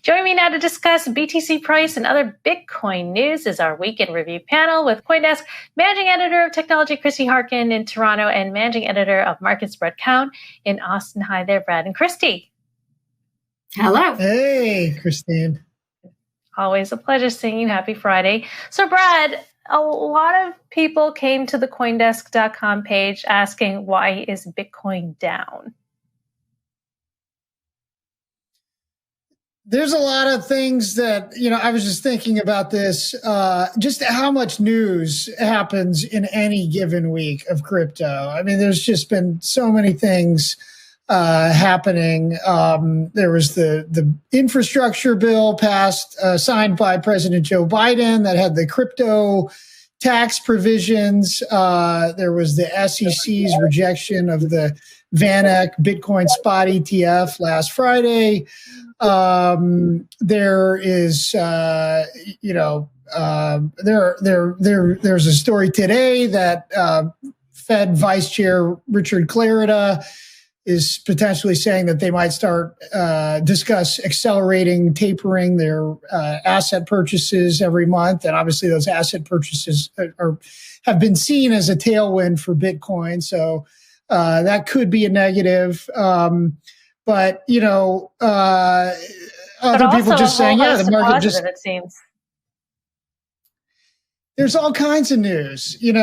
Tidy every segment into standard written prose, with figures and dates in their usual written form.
Joining me now to discuss BTC price and other Bitcoin news is our weekend review panel with CoinDesk Managing Editor of Technology, Christy Harkin in Toronto, and Managing Editor of Market Spread Count in Austin. Hi there, Brad and Christy. Hello. Hey, Christine. Always a pleasure seeing you. Happy Friday. So, Brad, a lot of people came to the CoinDesk.com page asking, why is Bitcoin down? There's a lot of things that, I was just thinking about this, just how much news happens in any given week of crypto. I mean, there's just been so many things happening. There was the infrastructure bill passed, signed by President Joe Biden that had the crypto tax provisions. There was the SEC's rejection of the VanEck Bitcoin spot ETF last Friday. There is, there's a story today that Fed Vice Chair Richard Clarida is potentially saying that they might start discuss tapering their asset purchases every month, and obviously those asset purchases have been seen as a tailwind for Bitcoin, so that could be a negative. But, other people just saying, the market just, it seems. There's all kinds of news, there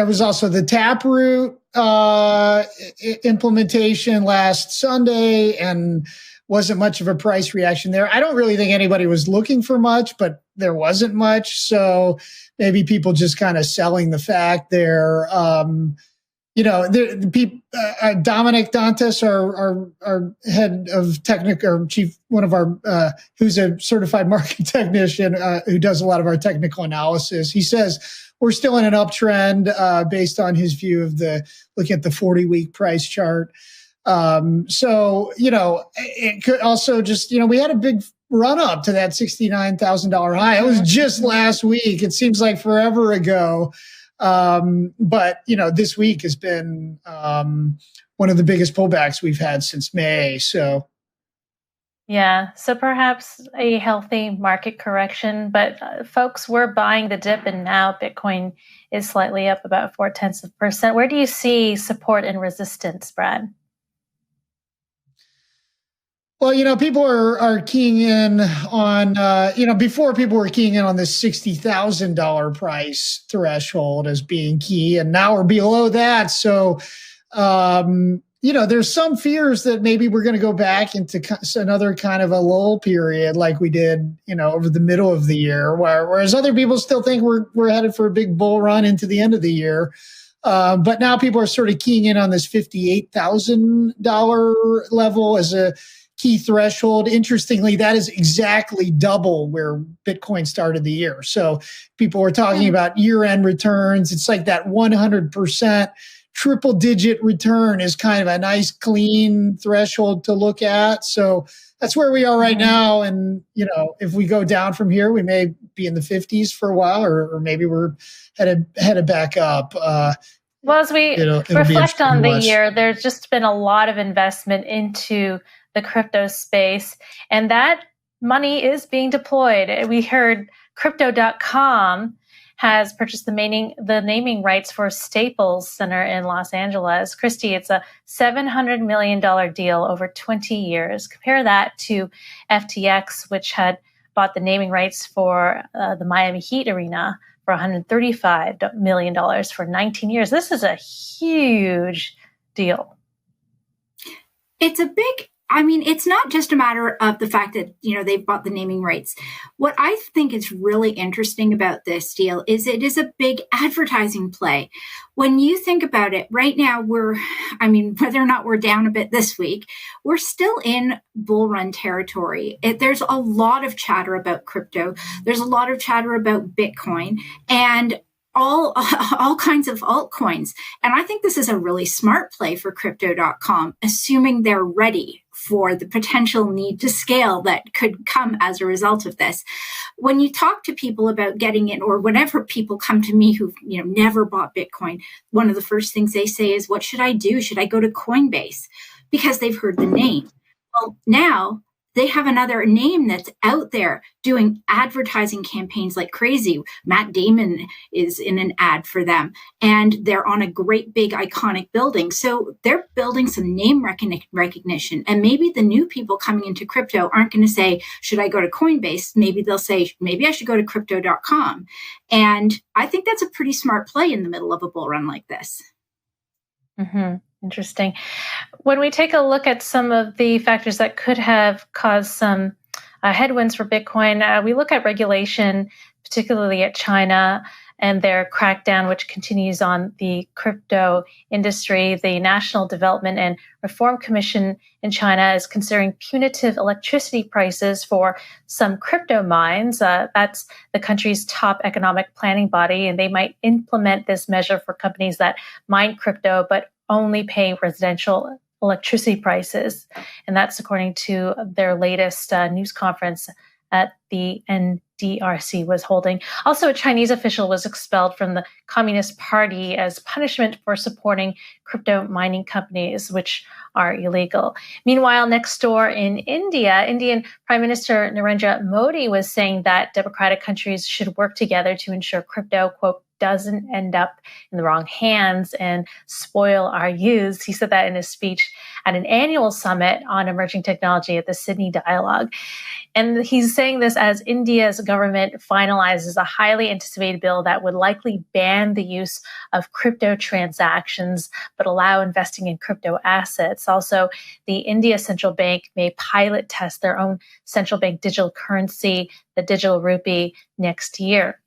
was also the Taproot implementation last Sunday and wasn't much of a price reaction there. I don't really think anybody was looking for much, but there wasn't much. So maybe people just kind of selling the fact there. Dominic Dantas, our head of technical, chief, one of our, who's a certified market technician, who does a lot of our technical analysis. He says we're still in an uptrend, based on his view of looking at the 40-week price chart. It could also just, we had a big run up to that $69,000 high. It was just last week. It seems like forever ago. But this week has been one of the biggest pullbacks we've had since May. So, yeah, so perhaps a healthy market correction, but folks were buying the dip, and now Bitcoin is slightly up about 0.4%. Where do you see support and resistance, Brad? Well, people are keying in on, before people were keying in on this $60,000 price threshold as being key, and now we're below that. So, there's some fears that maybe we're going to go back into another kind of a lull period like we did, over the middle of the year, whereas other people still think we're headed for a big bull run into the end of the year. But now people are sort of keying in on this $58,000 level as a key threshold. Interestingly, that is exactly double where Bitcoin started the year. So people were talking about year-end returns. It's like that 100% triple-digit return is kind of a nice, clean threshold to look at. So that's where we are right now. And, if we go down from here, we may be in the 50s for a while, or maybe we're headed back up. Well, as we reflect on the year, there's just been a lot of investment into the crypto space, and that money is being deployed. We heard Crypto.com has purchased the naming rights for Staples Center in Los Angeles. Christy, it's a $700 million deal over 20 years. Compare that to FTX, which had bought the naming rights for the Miami Heat Arena for $135 million for 19 years. This is a huge deal. It's not just a matter of the fact that, they've bought the naming rights. What I think is really interesting about this deal is it is a big advertising play. When you think about it, right now whether or not we're down a bit this week, we're still in bull run territory. There's a lot of chatter about crypto. There's a lot of chatter about Bitcoin and all kinds of altcoins. And I think this is a really smart play for Crypto.com, assuming they're ready for the potential need to scale that could come as a result of this. When you talk to people about getting in, or whenever people come to me who've never bought Bitcoin, one of the first things they say is, what should I do? Should I go to Coinbase? Because they've heard the name. Well, now they have another name that's out there doing advertising campaigns like crazy. Matt Damon is in an ad for them, and they're on a great big iconic building. So they're building some name recognition. And maybe the new people coming into crypto aren't going to say, should I go to Coinbase? Maybe they'll say, maybe I should go to crypto.com. And I think that's a pretty smart play in the middle of a bull run like this. Mm-hmm. Interesting. When we take a look at some of the factors that could have caused some headwinds for Bitcoin, we look at regulation, particularly at China and their crackdown, which continues on the crypto industry. The National Development and Reform Commission in China is considering punitive electricity prices for some crypto mines. That's the country's top economic planning body, and they might implement this measure for companies that mine crypto but only pay residential electricity prices. And that's according to their latest news conference at the NDRC was holding. Also, a Chinese official was expelled from the Communist Party as punishment for supporting crypto mining companies, which are illegal. Meanwhile, next door in India, Indian Prime Minister Narendra Modi was saying that democratic countries should work together to ensure crypto, quote, doesn't end up in the wrong hands and spoil our youth. He said that in his speech at an annual summit on emerging technology at the Sydney Dialogue. And he's saying this as India's government finalizes a highly anticipated bill that would likely ban the use of crypto transactions, but allow investing in crypto assets. Also, the India Central Bank may pilot test their own central bank digital currency, the digital rupee, next year.